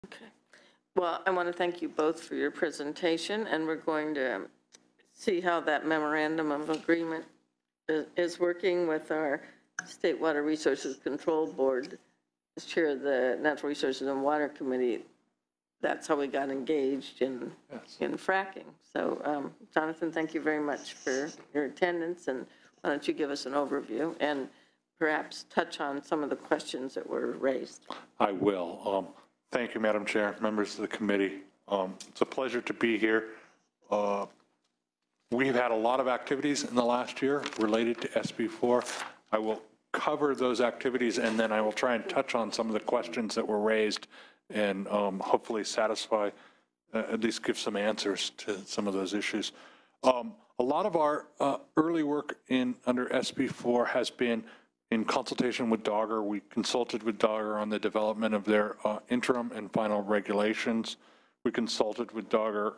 Okay. Well, I want to thank you both for your presentation, and we're going to see how that memorandum of agreement is working with our State Water Resources Control Board. As chair of the Natural Resources and Water Committee, that's how we got engaged in fracking. So, Jonathan, thank you very much for your attendance, and why don't you give us an overview and perhaps touch on some of the questions that were raised. I will. Thank you, Madam Chair, members of the committee. It's a pleasure to be here. We've had a lot of activities in the last year related to SB4. I will cover those activities, and then I will try and touch on some of the questions that were raised and hopefully satisfy, at least give some answers to some of those issues. A lot of our early work under SB4 has been in consultation with Dogger. We consulted with Dogger on the development of their interim and final regulations. We consulted with Dogger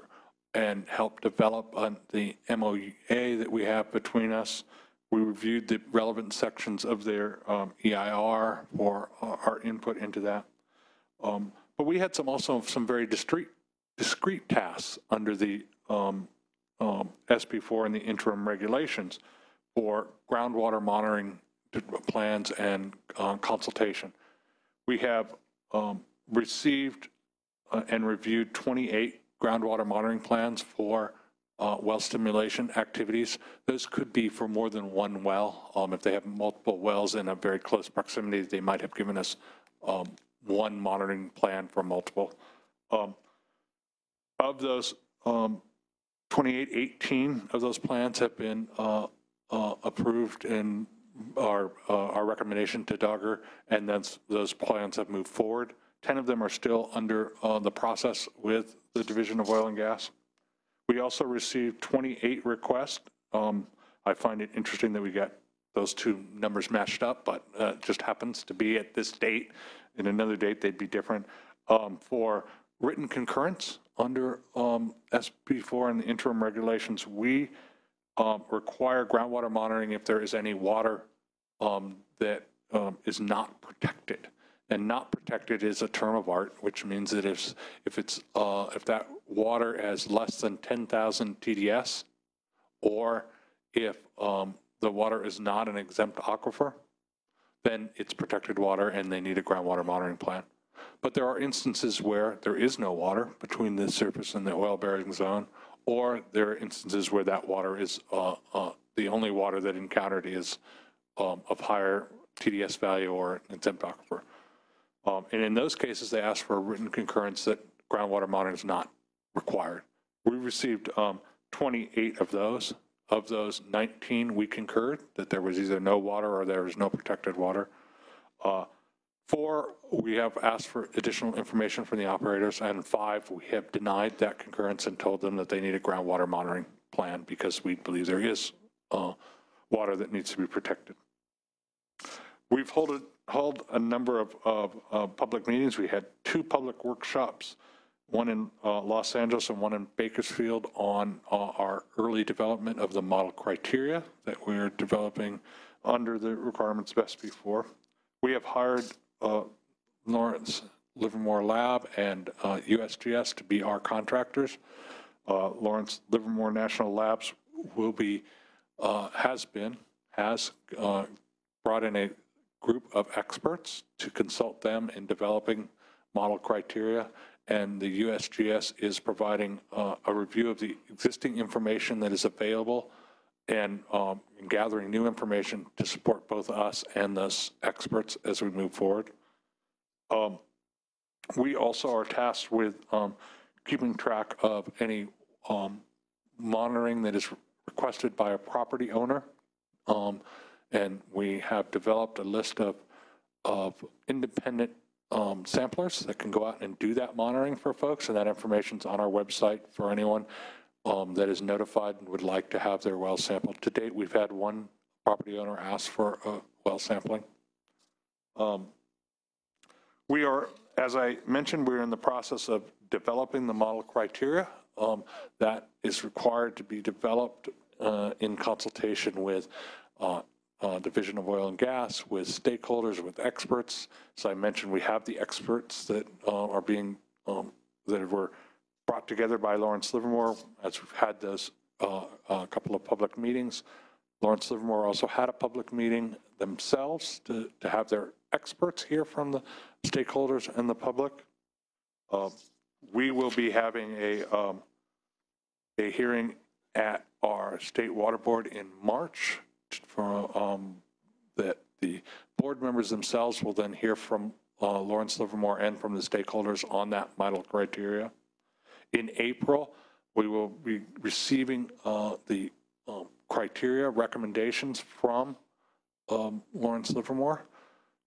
and helped develop the MOA that we have between us. We reviewed the relevant sections of their EIR for our input into that. But we had also some very discrete tasks under the SB4 and the interim regulations for groundwater monitoring plans and consultation. We have received and reviewed 28 groundwater monitoring plans for well stimulation activities. Those could be for more than one well. If they have multiple wells in a very close proximity, they might have given us one monitoring plan for multiple. Of those 28, 18 of those plans have been approved in our recommendation to Dogger, and then those plans have moved forward. 10 of them are still under the process with the Division of Oil and Gas. We also received 28 requests. I find it interesting that we got those two numbers matched up, but it just happens to be at this date. In another date, they'd be different. For written concurrence under SB4 and the interim regulations, we require groundwater monitoring if there is any water that is not protected. And not protected is a term of art, which means that if that water has less than 10,000 TDS, or if the water is not an exempt aquifer, then it's protected water and they need a groundwater monitoring plan. But there are instances where there is no water between the surface and the oil-bearing zone, or there are instances where that water is the only water that encountered is of higher TDS value or an exempt aquifer. And in those cases, they ask for a written concurrence that groundwater monitoring is not required. We received 28 of those. Of those, 19 we concurred that there was either no water or there was no protected water. 4, we have asked for additional information from the operators, and 5, we have denied that concurrence and told them that they need a groundwater monitoring plan because we believe there is water that needs to be protected. We've held a number of public meetings. We had 2 public workshops, one in Los Angeles and one in Bakersfield, on our early development of the model criteria that we're developing under the requirements of SB4. We have hired Lawrence Livermore Lab and USGS to be our contractors. Lawrence Livermore National Labs will be, has brought in a group of experts to consult them in developing model criteria, and the USGS is providing a review of the existing information that is available and gathering new information to support both us and those experts as we move forward. We also are tasked with keeping track of any monitoring that is requested by a property owner. And we have developed a list of independent samplers that can go out and do that monitoring for folks, and that information's on our website for anyone that is notified and would like to have their well sampled. To date, we've had 1 property owner ask for well sampling. We are, as I mentioned, we're in the process of developing the model criteria that is required to be developed in consultation with Division of Oil and Gas, with stakeholders, with experts. So I mentioned we have the experts that are being that were brought together by Lawrence Livermore, as we've had those a couple of public meetings. Lawrence Livermore also had a public meeting themselves to have their experts hear from the stakeholders and the public. We will be having a hearing at our state water board in March for that the board members themselves will then hear from Lawrence Livermore and from the stakeholders on that model criteria. In April, we will be receiving the criteria recommendations from Lawrence Livermore.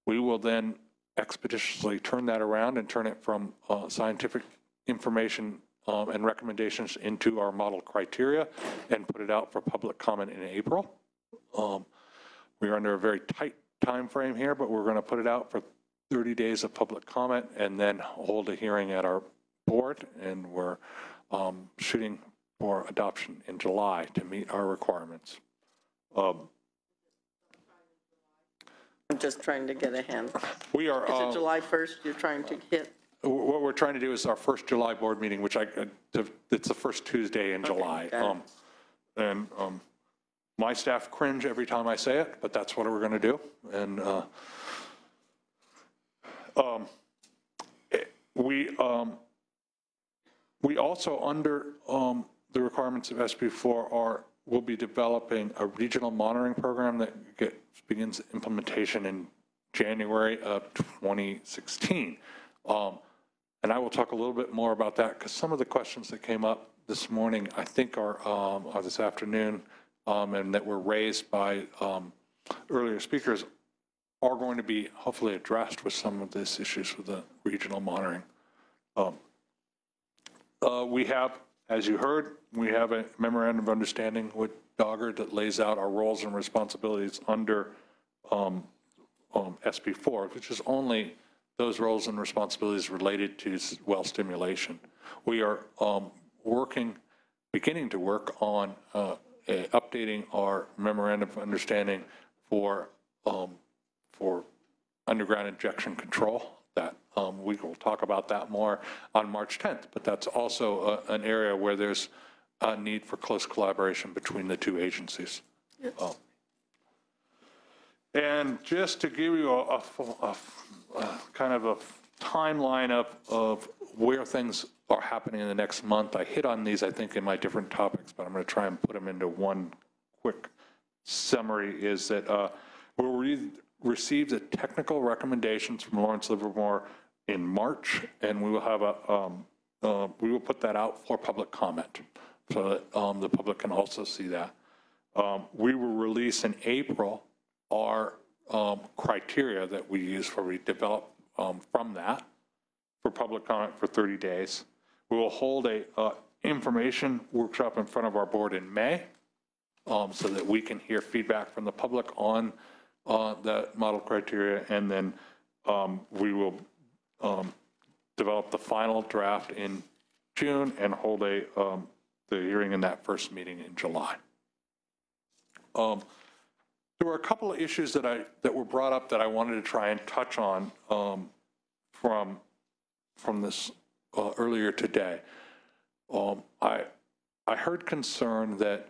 We will then expeditiously turn that around and turn it from scientific information and recommendations into our model criteria and put it out for public comment in April. We are under a very tight time frame here, but we're going to put it out for 30 days of public comment and then hold a hearing at our board, and we're shooting for adoption in July to meet our requirements. I'm just trying to get a hand. We are. Is it July 1st you're trying to hit? What we're trying to do is our first July board meeting, which it's the first Tuesday in July. My staff cringe every time I say it, but that's what we're going to do. And we also, under the requirements of SB4, will be developing a regional monitoring program that begins implementation in January of 2016. And I will talk a little bit more about that because some of the questions that came up this morning, I think are this afternoon, and that were raised by earlier speakers are going to be hopefully addressed with some of these issues with the regional monitoring. We have, as you heard, we have a memorandum of understanding with Dogger that lays out our roles and responsibilities under SB4, which is only those roles and responsibilities related to well stimulation. We are beginning to work on updating our memorandum of understanding for underground injection control. That we will talk about that more on March 10th, but that's also an area where there's a need for close collaboration between the two agencies. Yes. And just to give you a kind of a timeline of where things are happening in the next month, I hit on these, I think, in my different topics, but I'm going to try and put them into one quick summary, is that we'll receive the technical recommendations from Lawrence Livermore in March, and we will have we will put that out for public comment so that the public can also see that. We will release in April our criteria that we use for we develop from that for public comment for 30 days. We will hold a information workshop in front of our board in May so that we can hear feedback from the public on the model criteria, and then we will develop the final draft in June and hold the hearing in that first meeting in July. There were a couple of issues that were brought up that I wanted to try and touch on from this earlier today. I heard concern that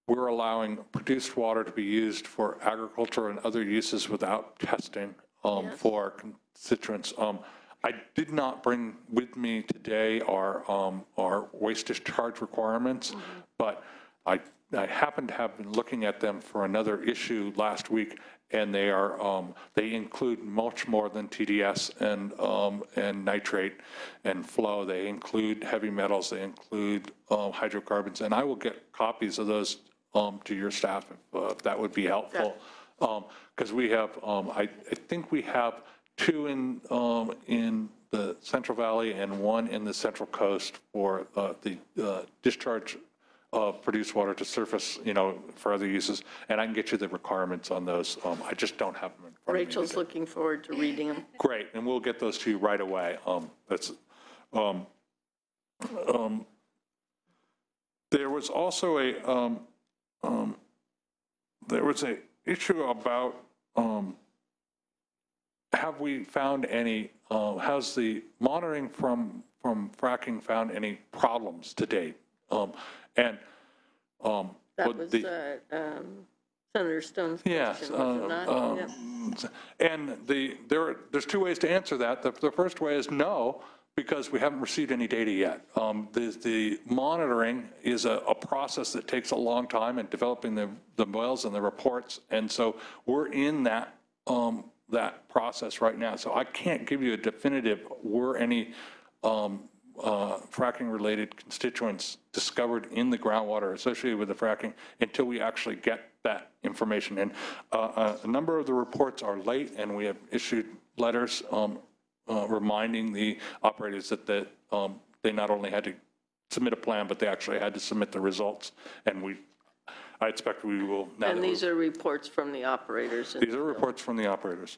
we're allowing produced water to be used for agriculture and other uses without testing yes. for constituents. I did not bring with me today our waste discharge requirements, mm-hmm. but I happen to have been looking at them for another issue last week, and they include much more than TDS and nitrate and flow. They include heavy metals. They include hydrocarbons, and I will get copies of those to your staff if that would be helpful. Because we have, I think we have 2 in the Central Valley and 1 in the Central Coast for the discharge of produced water to surface, for other uses, and I can get you the requirements on those. I just don't have them in front Rachel's of me. Looking forward to reading them. Great, and we'll get those to you right away. There was also a issue about have we found any? How's the monitoring from from fracking found any problems to date. And That was Senator Stone's yes, question, was it not? Yep. and there's two ways to answer that. The first way is no, because we haven't received any data yet. The monitoring is a process that takes a long time in developing the wells and the reports, and so we're in that process right now. So I can't give you a definitive, were any fracking-related constituents discovered in the groundwater associated with the fracking until we actually get that information. And a number of the reports are late, and we have issued letters reminding the operators that they not only had to submit a plan, but they actually had to submit the results. And I expect we will. And these are reports from the operators. These are reports from the operators.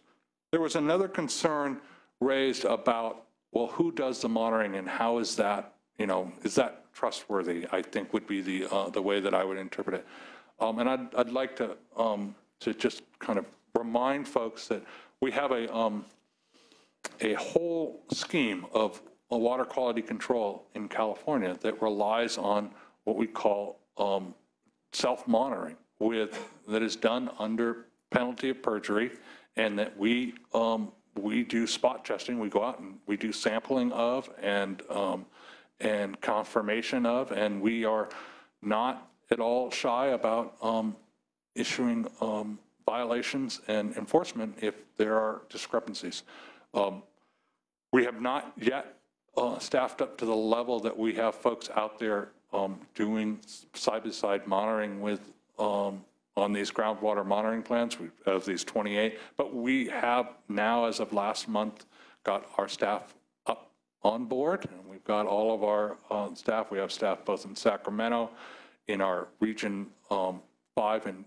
There was another concern raised about, well, who does the monitoring and how is that, is that trustworthy, I think would be the way that I would interpret it. And I'd like to just kind of remind folks that we have a whole scheme of water quality control in California that relies on what we call self-monitoring that is done under penalty of perjury, and that we do spot testing. We go out and we do sampling of and confirmation of, and we are not at all shy about issuing violations and enforcement if there are discrepancies. We have not yet staffed up to the level that we have folks out there doing side-by-side monitoring with on these groundwater monitoring plans of these 28, but we have now, as of last month, got our staff up on board, and we've got all of our staff. We have staff both in Sacramento, in our Region 5 in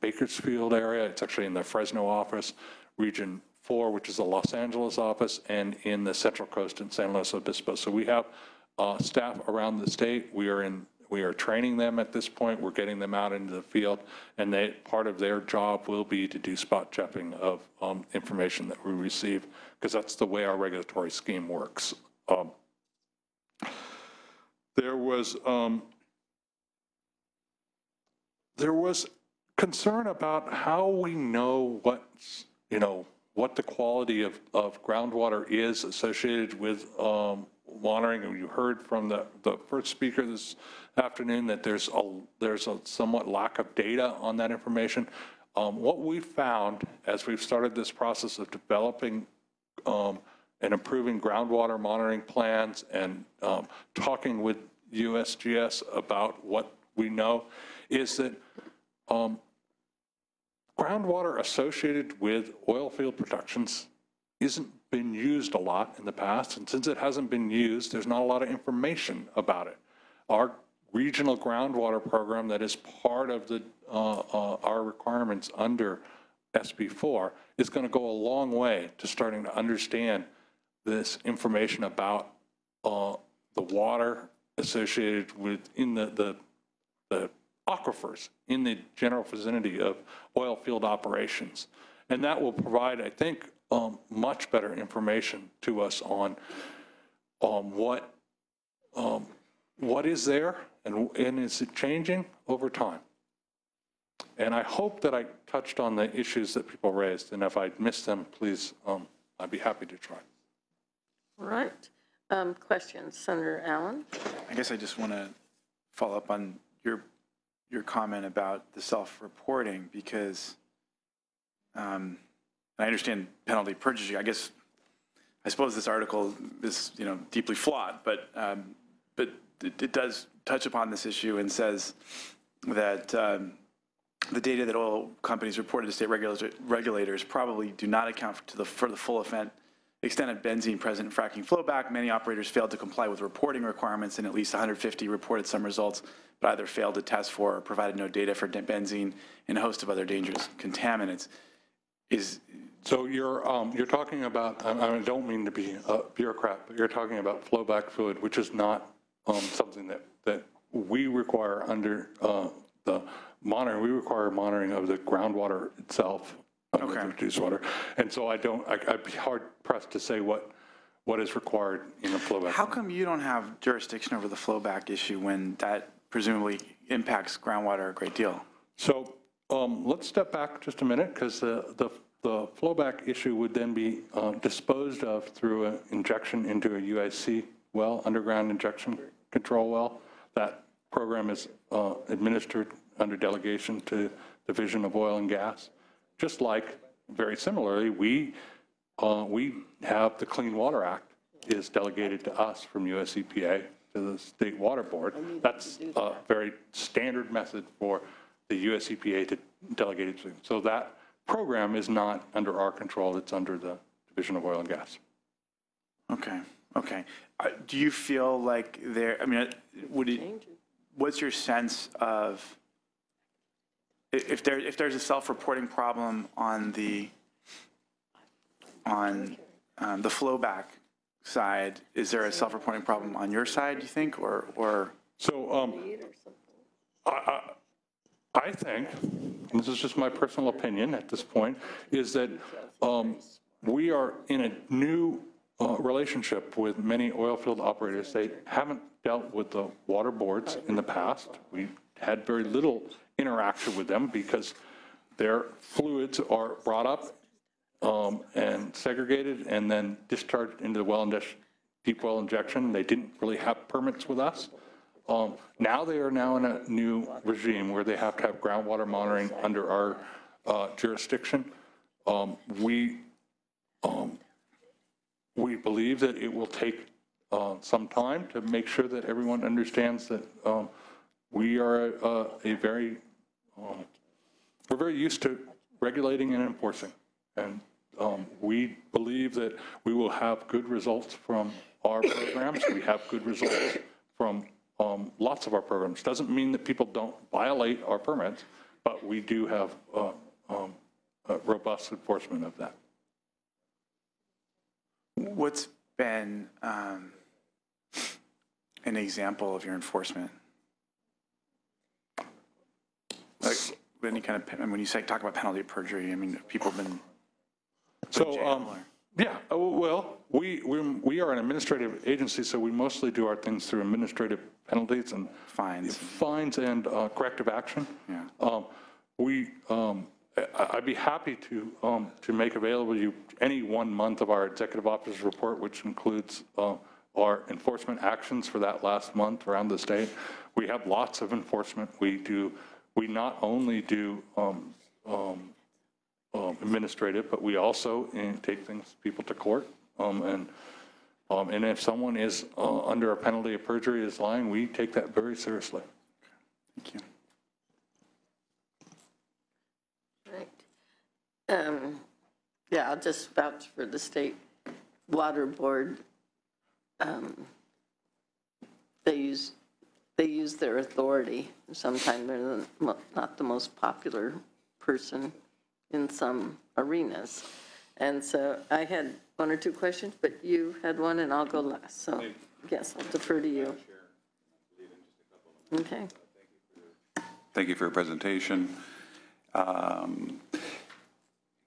Bakersfield area. It's actually in the Fresno office, Region 4, which is the Los Angeles office, and in the Central Coast in San Luis Obispo. So we have staff around the state. We are training them at this point. We're getting them out into the field, and part of their job will be to do spot checking of information that we receive, because that's the way our regulatory scheme works. There was concern about how we know what the quality of groundwater is associated with monitoring. And you heard from the first speaker this afternoon that there's a somewhat lack of data on that information. What we found as we've started this process of developing and improving groundwater monitoring plans and talking with USGS about what we know is that groundwater associated with oil field productions isn't been used a lot in the past, and since it hasn't been used, there's not a lot of information about it. Our regional groundwater program that is part of our requirements under SB4 is going to go a long way to starting to understand this information about the water associated with the aquifers in the general vicinity of oil field operations. And that will provide, I think, much better information to us on what is there and is it changing over time. And I hope that I touched on the issues that people raised, and if I missed them, please, I'd be happy to try. All right. Questions, Senator Allen? I guess I just want to follow up on your comment about the self-reporting, because I understand penalty perjury. I suppose this article is deeply flawed, but it does touch upon this issue and says that the data that oil companies reported to state regulators probably do not account for the full extent of benzene present in fracking flowback. Many operators failed to comply with reporting requirements, and at least 150 reported some results, but either failed to test for or provided no data for benzene and a host of other dangerous contaminants. So you're talking about, I don't mean to be a bureaucrat, but you're talking about flowback fluid, which is not something that we require under the monitoring. We require monitoring of the groundwater itself, okay, the produced water. And so I'd be hard pressed to say what what is required in the flowback. How come you don't have jurisdiction over the flowback issue when that presumably impacts groundwater a great deal? So let's step back just a minute, because the flowback issue would then be disposed of through an injection into a UIC well, underground injection control well. That program is administered under delegation to Division of Oil and Gas. Just like, very similarly, we have the Clean Water Act is delegated to us from US EPA to the State Water Board. That's a very standard method for the US EPA to delegate it to. So that program is not under our control, it's under the Division of Oil and Gas. Okay, okay. Do you feel like there, I mean, what's your sense of, if there's a self-reporting problem on the flowback side, is there a self-reporting problem on your side, do you think, or? So I think, and this is just my personal opinion at this point, is that we are in a new relationship with many oil field operators. They haven't dealt with the water boards in the past. We had very little interaction with them because their fluids are brought up and segregated and then discharged into the well and deep well injection. They didn't really have permits with us. Now they are now in a new regime where they have to have groundwater monitoring under our jurisdiction. We believe that it will take some time to make sure that everyone understands that we are we're very used to regulating and enforcing. And we believe that we will have good results from our programs. We have good results from lots of our programs. Doesn't mean that people don't violate our permits, but we do have robust enforcement of that. What's been an example of your enforcement? Like any kind of, when you say talk about penalty of perjury, I mean, people have been put in jail or? Yeah, well, we are an administrative agency, so we mostly do our things through administrative penalties and fines and corrective action. Yeah. I'd be happy to make available to you any 1 month of our executive officer's report, which includes our enforcement actions for that last month around the state. We have lots of enforcement. We not only do administrative, but we also take people to court. And if someone is under a penalty of perjury is lying, we take that very seriously. Thank you. Right. Yeah, I'll just vouch for the State Water Board. They use their authority. Sometimes they're not the most popular person in some arenas. And so I had 1 or 2 questions, but you had one and I'll go last. So yes, I'll defer to you. Okay. Thank you for your presentation.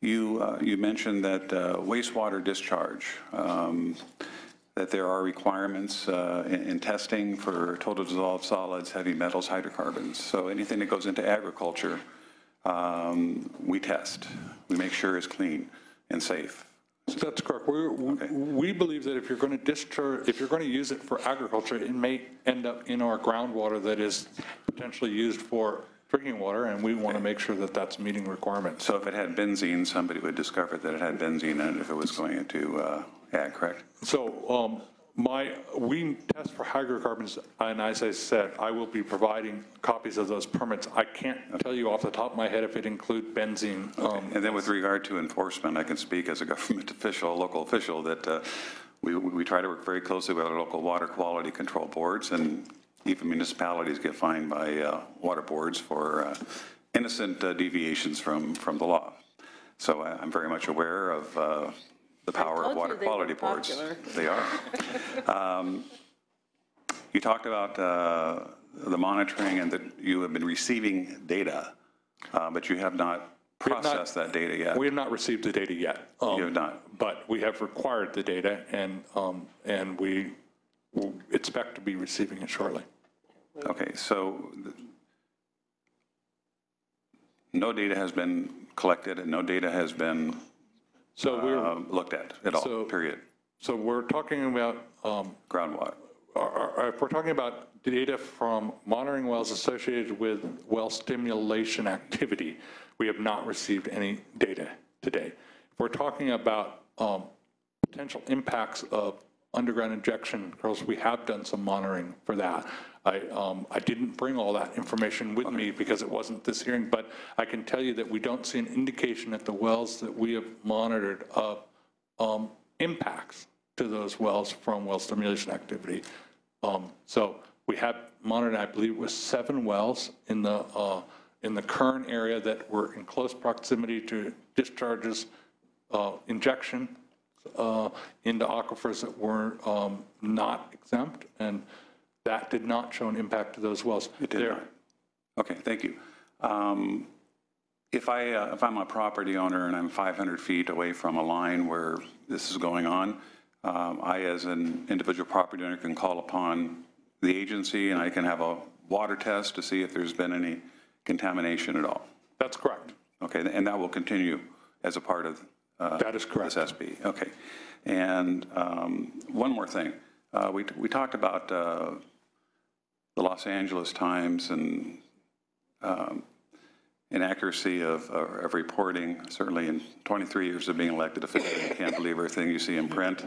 You mentioned that wastewater discharge, that there are requirements in testing for total dissolved solids, heavy metals, hydrocarbons. So anything that goes into agriculture, we test. We make sure it's clean and safe. That's correct. We believe that if you're going to use it for agriculture, it may end up in our groundwater that is potentially used for drinking water, and we want to make sure that that's meeting requirements. So if it had benzene, somebody would discover that it had benzene in it if it was going into ag, correct? So we test for hydrocarbons, and as I said, I will be providing copies of those permits. I can't tell you off the top of my head if it includes benzene. And then with regard to enforcement, I can speak as a government official, a local official, that we try to work very closely with our local water quality control boards, and even municipalities get fined by water boards for innocent deviations from the law. So I'm very much aware of the power of water quality boards. They are. You talked about the monitoring and that you have been receiving data, but you have not processed that data yet. We have not received the data yet. You have not. But we have required the data, and we will expect to be receiving it shortly. Okay, so no data has been collected and no data has been So we're, looked at all, period. so we're talking about, Groundwater. if we're talking about data from monitoring wells associated with well stimulation activity, we have not received any data today. If we're talking about potential impacts of underground injection, because we have done some monitoring for that. I didn't bring all that information with me because it wasn't this hearing, but I can tell you that we don't see an indication at the wells that we have monitored of impacts to those wells from well stimulation activity. So we have monitored, I believe it was 7 wells in the Kern area that were in close proximity to discharges, injection into aquifers that were not exempt, and that did not show an impact to those wells. It did not. Okay, thank you. If I'm a property owner and I'm 500 feet away from a line where this is going on, I, as an individual property owner, can call upon the agency and I can have a water test to see if there's been any contamination at all. That's correct. Okay, and that will continue as a part of That is correct. this SB. Okay. And one more thing. We talked about the Los Angeles Times and inaccuracy of reporting. Certainly in 23 years of being elected official, you can't believe everything you see in print.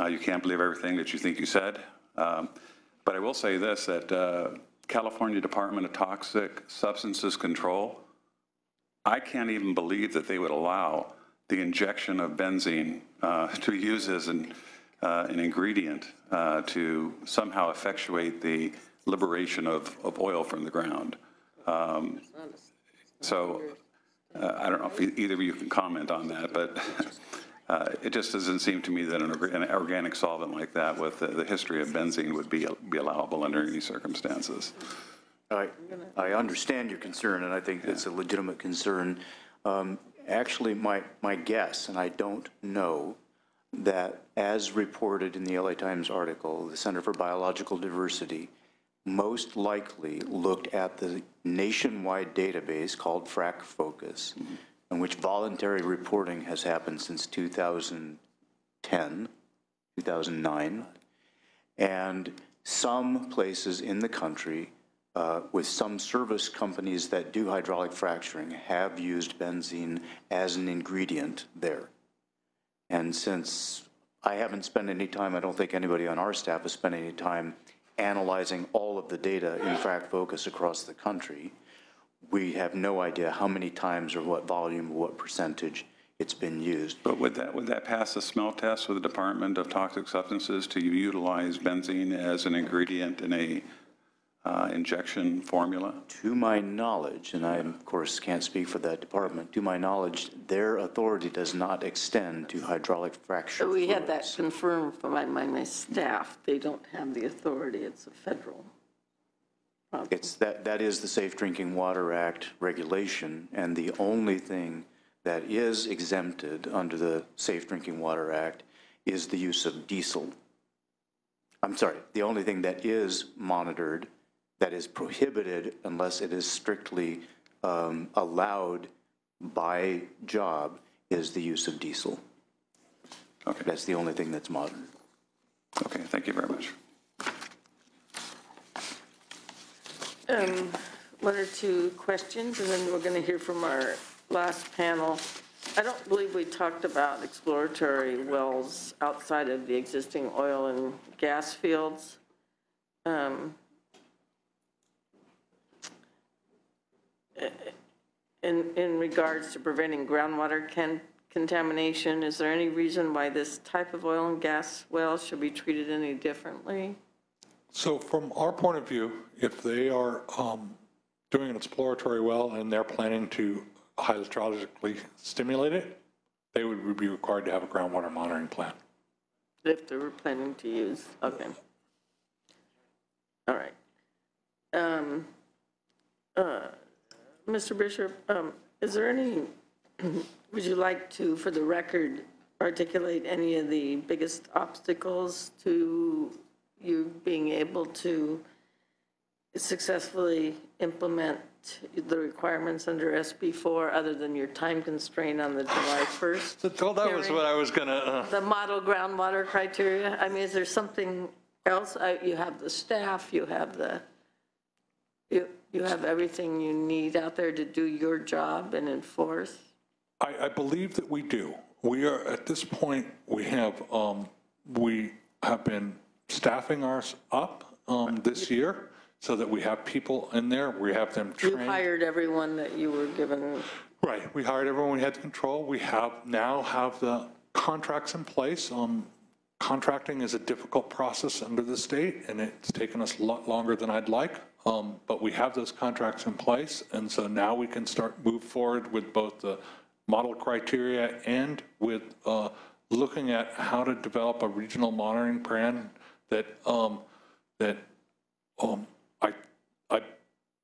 You can't believe everything that you think you said. But I will say this, that California Department of Toxic Substances Control, I can't even believe that they would allow the injection of benzene to be used as an ingredient to somehow effectuate the liberation of oil from the ground. So I don't know if either of you can comment on that, but it just doesn't seem to me that an organic solvent like that with the history of benzene would be allowable under any circumstances. I understand your concern, and I think it's a legitimate concern. Actually, my guess, and I don't know, that as reported in the LA Times article, the Center for Biological Diversity most likely looked at the nationwide database called Frac Focus, in which voluntary reporting has happened since 2010, 2009, and some places in the country with some service companies that do hydraulic fracturing have used benzene as an ingredient there. And since I haven't spent any time, I don't think anybody on our staff has spent any time analyzing all of the data in Frac Focus across the country, we have no idea how many times or what volume or what percentage it's been used. But would that pass a smell test with the Department of Toxic Substances to utilize benzene as an ingredient in a injection formula? To my knowledge, and I, of course, can't speak for that department, to my knowledge, their authority does not extend to hydraulic fracture So we had that fluids. confirmed from my staff. They don't have the authority. It's a federal problem. It's that is the Safe Drinking Water Act regulation, and the only thing that is exempted under the Safe Drinking Water Act is the use of diesel. I'm sorry, the only thing that is monitored, that is prohibited unless it is strictly allowed by job, is the use of diesel. Okay. That's the only thing that's monitored. Okay, thank you very much. One or two questions, and then we're going to hear from our last panel. I don't believe we talked about exploratory wells outside of the existing oil and gas fields. In regards to preventing groundwater contamination, is there any reason why this type of oil and gas well should be treated any differently? So from our point of view, if they are doing an exploratory well and they're planning to hydrologically stimulate it, they would be required to have a groundwater monitoring plan. If they were planning to use, okay. All right. Mr. Bishop, is there any Would you like to, for the record, articulate any of the biggest obstacles to you being able to successfully implement the requirements under SB4, other than your time constraint on the July 1st? Well, that was hearing? what I was going to, The model groundwater criteria? I mean, is there something else? You have the staff, you have you have everything you need out there to do your job and enforce? I believe that we do. We are, at this point, we have been staffing ours up this year so that we have people in there. We have them You trained. hired everyone that you were given? Right, we hired everyone we had control. We now have the contracts in place. Contracting is a difficult process under the state, and it's taken us a lot longer than I'd like. But we have those contracts in place, and so now we can move forward with both the model criteria and with looking at how to develop a regional monitoring plan that I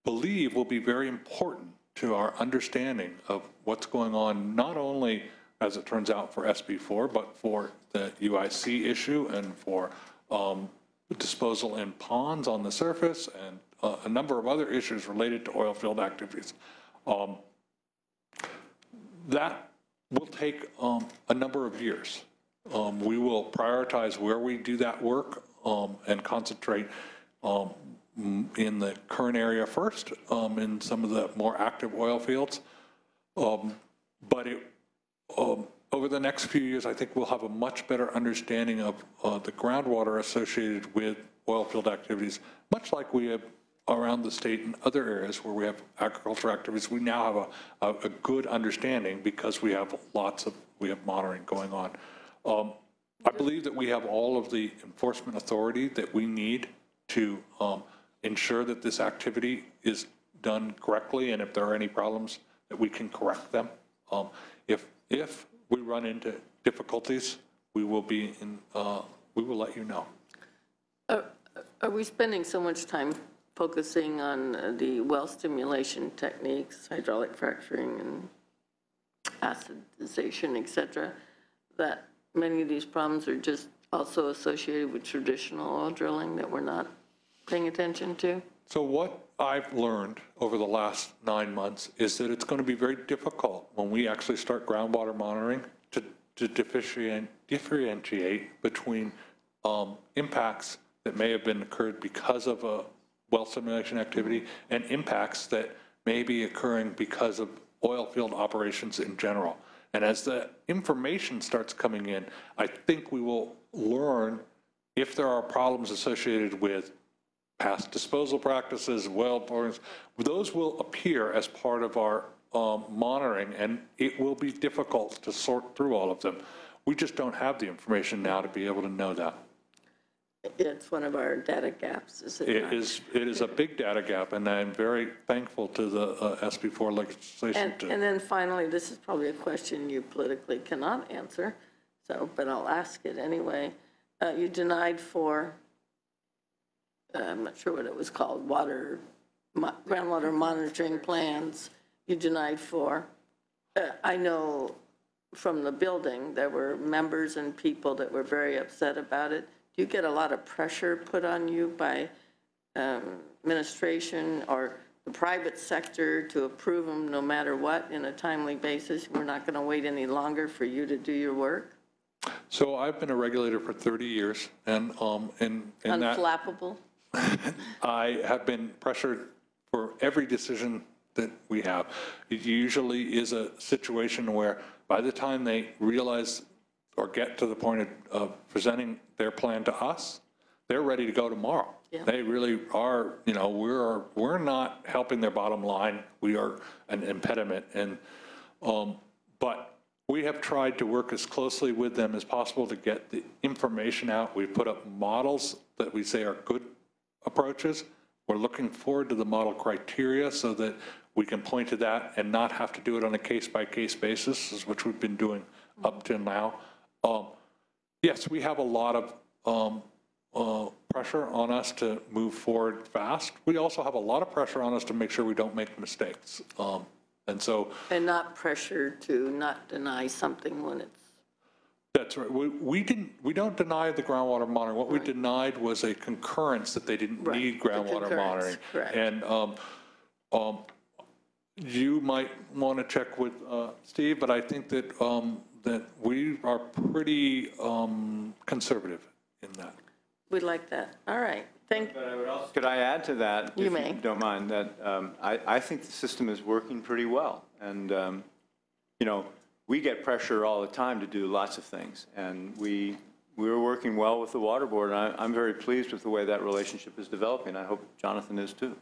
believe will be very important to our understanding of what's going on, not only, as it turns out, for SB4, but for the UIC issue and for disposal in ponds on the surface and a number of other issues related to oil field activities. That will take a number of years. We will prioritize where we do that work and concentrate in the current area first, in some of the more active oil fields. But over the next few years, I think we'll have a much better understanding of the groundwater associated with oil field activities, much like we have around the state in other areas where we have agriculture activities. We now have a good understanding because we have monitoring going on. I believe that we have all of the enforcement authority that we need to ensure that this activity is done correctly, and if there are any problems, that we can correct them. If we run into difficulties, we will let you know. Are we spending so much time focusing on the well stimulation techniques, hydraulic fracturing and acidization, et cetera, that many of these problems are just also associated with traditional oil drilling that we're not paying attention to? So what I've learned over the last 9 months is that it's going to be very difficult when we actually start groundwater monitoring to differentiate between impacts that may have been occurred because of a well stimulation activity and impacts that may be occurring because of oil field operations in general. And as the information starts coming in, I think we will learn if there are problems associated with past disposal practices, well borings. Those will appear as part of our monitoring, and it will be difficult to sort through all of them. We just don't have the information now to be able to know that. It's one of our data gaps, is it not? It is a big data gap, and I'm very thankful to the SB4 legislation. And then finally, this is probably a question you politically cannot answer, but I'll ask it anyway. You denied for, I'm not sure what it was called, groundwater monitoring plans. You denied for, I know from the building, there were members and people that were very upset about it. Do you get a lot of pressure put on you by administration or the private sector to approve them no matter what in a timely basis? We're not going to wait any longer for you to do your work? So I've been a regulator for 30 years, and in that, Unflappable? I have been pressured for every decision that we have. It usually is a situation where by the time they realize or get to the point of presenting their plan to us, they're ready to go tomorrow. Yeah. They really are, we're not helping their bottom line. We are an impediment. And, but we have tried to work as closely with them as possible to get the information out. We've put up models that we say are good approaches. We're looking forward to the model criteria so that we can point to that and not have to do it on a case-by-case basis, which we've been doing up to now. Yes, we have a lot of pressure on us to move forward fast. We also have a lot of pressure on us to make sure we don't make mistakes. And so And not pressure to not deny something when it's, that's right. We don't deny the groundwater monitoring. What we Right. denied was a concurrence that they didn't Right, need the groundwater concurrence, monitoring. correct. And you might want to check with Steve, but I think that, that we are pretty conservative in that. we like that. All right, thank, But I would also, could I add to that? You if may. don't mind, that I think the system is working pretty well. And, you know, we get pressure all the time to do lots of things. And we're working well with the Water Board, and I'm very pleased with the way that relationship is developing. I hope Jonathan is too.